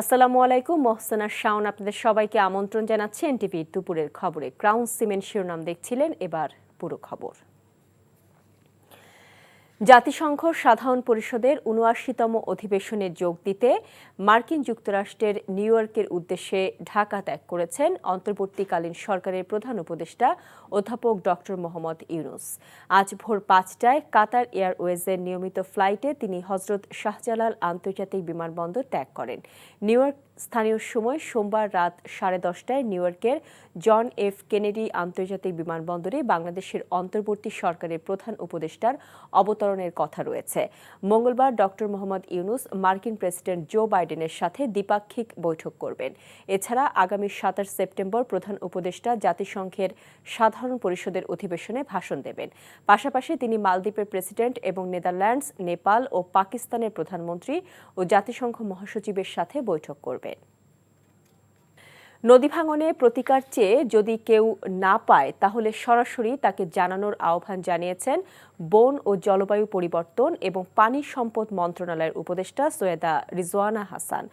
আসসালামু আলাইকুম, মোহসেনা শাওন আপনাদের সবাইকে আমন্ত্রণ জানাচ্ছি এনটিভি দুপুরের খবরে। ক্রাউন সিমেন্ট শিরোনাম দেখছিলেন, এবার পুরো খবর। জাতিসংঘ সাধারণ পরিষদের ৭৯তম অধিবেশনে যোগ দিতে মার্কিন যুক্তরাষ্ট্রের নিউ ইয়র্কের উদ্দেশ্যে ঢাকা ত্যাগ করেছেন অন্তর্বর্তীকালীন সরকারের প্রধান উপদেষ্টা অধ্যাপক ডক্টর মোহাম্মদ ইউনূস। আজ ভোর ৫টায় কাতার এয়ারওয়েজের নিয়মিত ফ্লাইটে তিনি হজরত শাহজালাল আন্তর্জাতিক বিমানবন্দর ত্যাগ করেন। নিউ ইয়র্ক স্থানীয় সময় সোমবার রাত 10:30টায় নিউ ইয়র্কের জন এফ কেনেডি আন্তর্জাতিক বিমানবন্দরে বাংলাদেশের অন্তর্বর্তী সরকারের প্রধান উপদেষ্টার অবতরণের কথা রয়েছে। মঙ্গলবার ডক্টর মোহাম্মদ ইউনূস মার্কিন প্রেসিডেন্ট জো বাইডেনের সাথে দ্বিপাক্ষিক বৈঠক করবেন। এছাড়া আগামী ২৭ সেপ্টেম্বর প্রধান উপদেষ্টা জাতিসংঘের সাধারণ পরিষদের অধিবেশনে ভাষণ দেবেন। পাশাপাশি তিনি মালদ্বীপের প্রেসিডেন্ট এবং নেদারল্যান্ডস, নেপাল ও পাকিস্তানের প্রধানমন্ত্রী ও জাতিসংঘ মহাসচিবের সাথে বৈঠক করবেন। নদী ভাঙনে প্রতিকার চেয়ে যদি কেউ না পায় তাহলে সরাসরি তাকে জানানোর আহ্বান জানিয়েছেন বন ও জলবায়ু পরিবর্তন এবং পানি সম্পদ মন্ত্রণালয়ের উপদেষ্টা সৈয়দা রিজওয়ানা হাসান।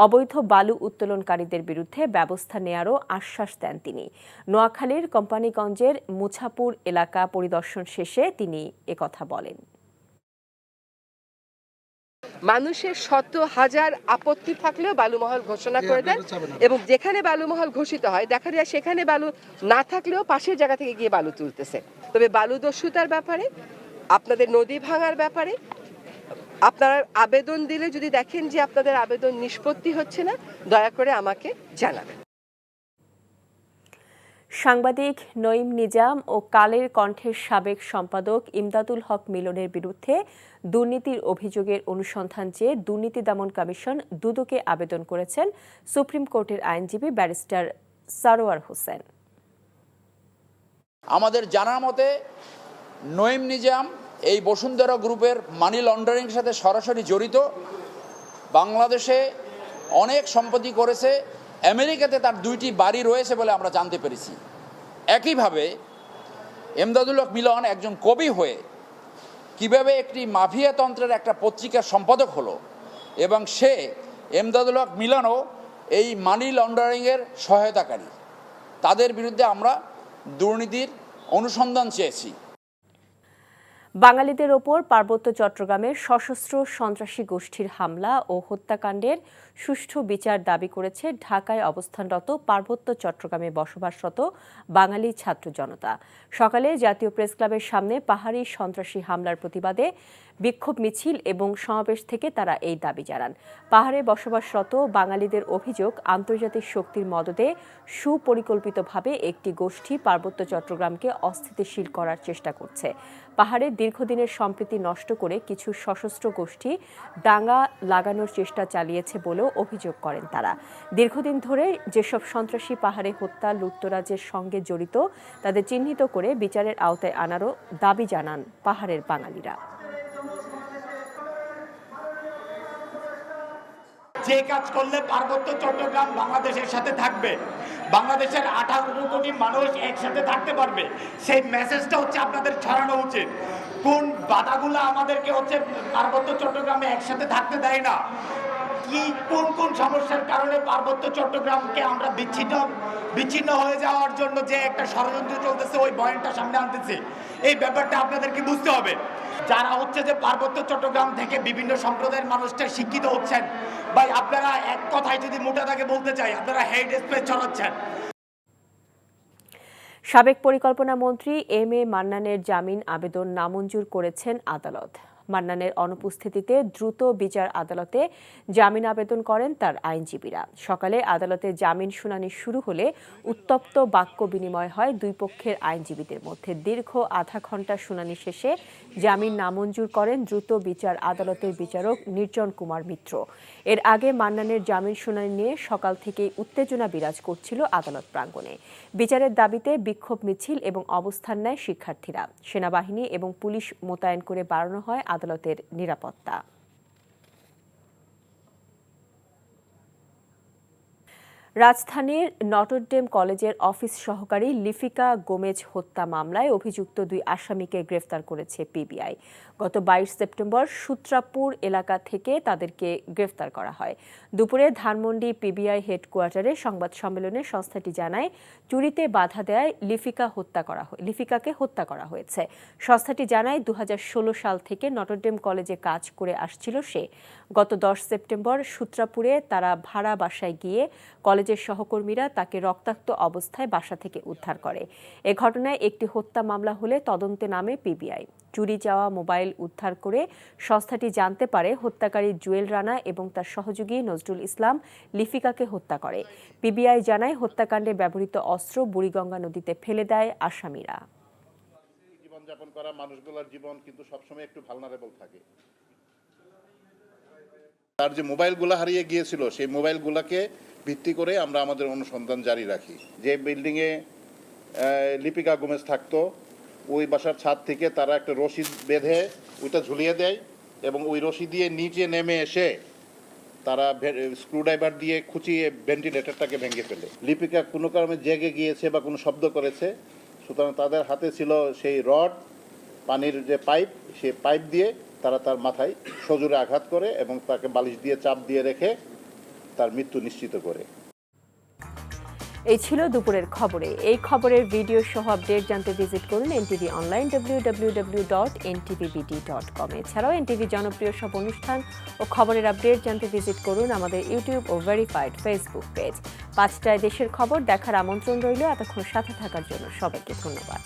অবৈধ বালু উত্তোলনকারীদের বিরুদ্ধে ব্যবস্থা নেয়ারও আশ্বাস দেন তিনি। নোয়াখালীর কোম্পানিগঞ্জের মুছাপুর এলাকা পরিদর্শন শেষে তিনি একথা বলেন। মানুষের শত হাজার আপত্তি থাকলেও বালুমহল ঘোষণা করে দেন এবং যেখানে বালুমহল ঘোষিত হয় দেখা যায় সেখানে বালু না থাকলেও পাশের জায়গা থেকে গিয়ে বালু তুলতেছে। তবে বালু দস্যুতার ব্যাপারে, আপনাদের নদী ভাঙার ব্যাপারে আপনারা আবেদন দিলে যদি দেখেন যে আপনাদের আবেদন নিষ্পত্তি হচ্ছে না, দয়া করে আমাকে জানাবেন। সাংবাদিক নঈম নিজাম ও কালের কণ্ঠের সাবেক সম্পাদক ইমদাদুল হক মিলনের বিরুদ্ধে দুর্নীতির অভিযোগের অনুসন্ধান চেয়ে দুর্নীতি দমন কমিশন দুদকে আবেদন করেছেন সুপ্রিম কোর্টের আইনজীবী ব্যারিস্টার সারোয়ার হোসেন। আমাদের জানার মতে নঈম নিজাম এই বসুন্ধরা গ্রুপের মানি লন্ডারিংয়ের সাথে সরাসরি জড়িত। বাংলাদেশে অনেক সম্পত্তি করেছে, আমেরিকাতে তার 2টি বাড়ি রয়েছে বলে আমরা জানতে পেরেছি। একইভাবে ইমদাদুল হক মিলন একজন কবি হয়ে কিভাবে একটি মাফিয়া তন্ত্রের একটা পত্রিকার সম্পাদক হলো এবং সে ইমদাদুল হক মিলনও এই মানি লন্ডারিংয়ের সহায়তাকারী। তাদের বিরুদ্ধে আমরা দুর্নীতির অনুসন্ধান চেয়েছি। বাঙালিদের ওপর পার্বত্য চট্টগ্রামের সশস্ত্র সন্ত্রাসী গোষ্ঠীর হামলা ও হত্যাকাণ্ডের সুষ্ঠু বিচার দাবি করেছে ঢাকায় অবস্থানরত পার্বত্য চট্টগ্রামে বসবাসরত বাঙালি ছাত্র জনতা। সকালে জাতীয় প্রেসক্লাবের সামনে পাহাড়ি সন্ত্রাসী হামলার প্রতিবাদে বিক্ষোভ মিছিল এবং সমাবেশ থেকে তারা এই দাবি জানান। পাহাড়ে বসবাসরত বাঙালিদের অভিযোগ, আন্তর্জাতিক শক্তির মদদে সুপরিকল্পিতভাবে একটি গোষ্ঠী পার্বত্য চট্টগ্রামকে অস্থিতিশীল করার চেষ্টা করছে। পাহাড়ে দীর্ঘদিনের সম্প্রীতি নষ্ট করে কিছু সশস্ত্র গোষ্ঠী দাঙ্গা লাগানোর চেষ্টা চালিয়েছে বলেও অভিযোগ করেন তারা। দীর্ঘদিন ধরে যেসব সন্ত্রাসী পাহাড়ে হত্যা লুটতরাজের সঙ্গে জড়িত তাদের চিহ্নিত করে বিচারের আওতায় আনারও দাবি জানান পাহাড়ের বাঙালিরা। যে কাজ করলে পার্বত্য চট্টগ্রাম বাংলাদেশের সাথে থাকবে, বাংলাদেশের 18 কোটি মানুষ একসাথে থাকতে পারবে, সেই মেসেজটা হচ্ছে আপনাদের ছড়ানো উচিত। কোন বাধাগুলো আমাদেরকে হচ্ছে পার্বত্য চট্টগ্রামে একসাথে থাকতে দেয় না, কি কোন কোন সমস্যার কারণে পার্বত্য চট্টগ্রামকে আমরা বিচ্ছিন্ন হয়ে যাওয়ার জন্য যে একটা ষড়যন্ত্র চলতেছে, ওই বয়ানটা সামনে আনতেছে। এই ব্যাপারটা আপনাদেরকে বুঝতে হবে। যারা হচ্ছে যে পার্বত্য চট্টগ্রাম থেকে বিভিন্ন সম্প্রদায়ের মানুষটা শিক্ষিত হচ্ছেন, ভাই আপনারা এক কথায় যদি মোটা দাগে বলতে চাই, আপনারা হেড স্পেস ছড়াচ্ছেন। সাবেক পরিকল্পনা মন্ত্রী এম এ মান্নানের জামিন আবেদন নামঞ্জুর করেছেন আদালত। মান্নানের অনুপস্থিতিতে দ্রুত বিচার আদালতে জামিন আবেদন করেন তার আইনজীবীরা। সকালে আদালতে জামিন শুনানি শুরু হলে উত্তপ্ত বাক্য বিনিময় হয় দুই পক্ষের আইনজীবীদের মধ্যে। দীর্ঘ আধা ঘণ্টা শুনানি শেষে জামিন নামঞ্জুর করেন দ্রুত বিচার আদালতের বিচারক নির্জন কুমার মিত্র। এর আগে মান্নানের জামিন শুনানি নিয়ে সকাল থেকেই উত্তেজনা বিরাজ করছিল আদালত প্রাঙ্গণে। বিচারের দাবিতে বিক্ষোভ মিছিল এবং অবস্থান নেয় শিক্ষার্থীরা। সেনাবাহিনী এবং পুলিশ মোতায়েন করে বাড়ানো হয় আদালতের নিরাপত্তা। রাজধানীর নটরডেম কলেজের অফিস সহকারী লিফিকা গোমেজ হত্যা মামলায় অভিযুক্ত 2 আসামিকে গ্রেফতার করেছে পিবিআই। গত 22 সেপ্টেম্বর সূত্রাপুর এলাকা থেকে তাদেরকে গ্রেফতার করা হয়। দুপুরে ধানমন্ডি পিবিআই হেডকোয়ার্টারে সংবাদ সম্মেলনে সংস্থাটি জানায়, চুরিতে বাধা দেয় লিফিকাকে হত্যা করা হয়েছে। সংস্থাটি জানায়, 2016 সাল থেকে নটরডেম কলেজে কাজ করে আসছিল সে। গত 10 সেপ্টেম্বর সূত্রাপুরে তারা ভাড়া বাসায় গিয়ে কলেজের সহকর্মীরা তাকে রক্তাক্ত অবস্থায় বাসা থেকে উদ্ধার করে। এ ঘটনায় একটি হত্যা মামলা হলে তদন্তে নামে পিবিআই। চুরি যাওয়া মোবাইল উদ্ধার করে সংস্থাটি জানতে পারে হত্যাকারী জুয়েল রানা এবং তার সহযোগী নজরুল ইসলাম লিফিকাকে হত্যা করে। পিবিআই জানায়, হত্যাকাণ্ডে ব্যবহৃত অস্ত্র বুড়িগঙ্গা নদীতে ফেলে দেয় আসামিরা। জীবনযাপন করা মানুষগুলোর জীবন কিন্তু সবসময় একটু ভালনারেবল থাকে। তার যে মোবাইলগুলো হারিয়ে গিয়েছিল সেই মোবাইলগুলোকে ভিত্তি করে আমরা আমাদের অনুসন্ধান জারি রাখি। যে বিল্ডিংয়ে লিপিকা গোমেজ থাকতো ওই বাসার ছাদ থেকে তারা একটা রশি বেঁধে ওইটা ঝুলিয়ে দেয় এবং ওই রশি দিয়ে নিচে নেমে এসে তারা স্ক্রুড্রাইভার দিয়ে খুঁচিয়ে ভেন্টিলেটরটাকে ভেঙে ফেলে। লিপিকা কোনো কারণে জেগে গিয়েছে বা কোনো শব্দ করেছে, সুতরাং তাদের হাতে ছিল সেই রড, পানির যে পাইপ, সেই পাইপ দিয়ে তারা তার মাথায় সজোরে আঘাত করে এবং তাকে বালিশ দিয়ে চাপ দিয়ে রেখে তার মৃত্যু নিশ্চিত করে। এই ছিল দুপুরের খবরে। এই খবরের ভিডিও সহ আপডেট জানতে ভিজিট করুন এনটিভি অনলাইন www.ntvbd.com। এছাড়াও এনটিভি জনপ্রিয় সব অনুষ্ঠান ও খবরের আপডেট জানতে ভিজিট করুন আমাদের ইউটিউব ও ভেরিফাইড ফেসবুক পেজ। 5টায় দেশের খবর দেখার আমন্ত্রণ রইল। এতক্ষণ সাথে থাকার জন্য সবাইকে ধন্যবাদ।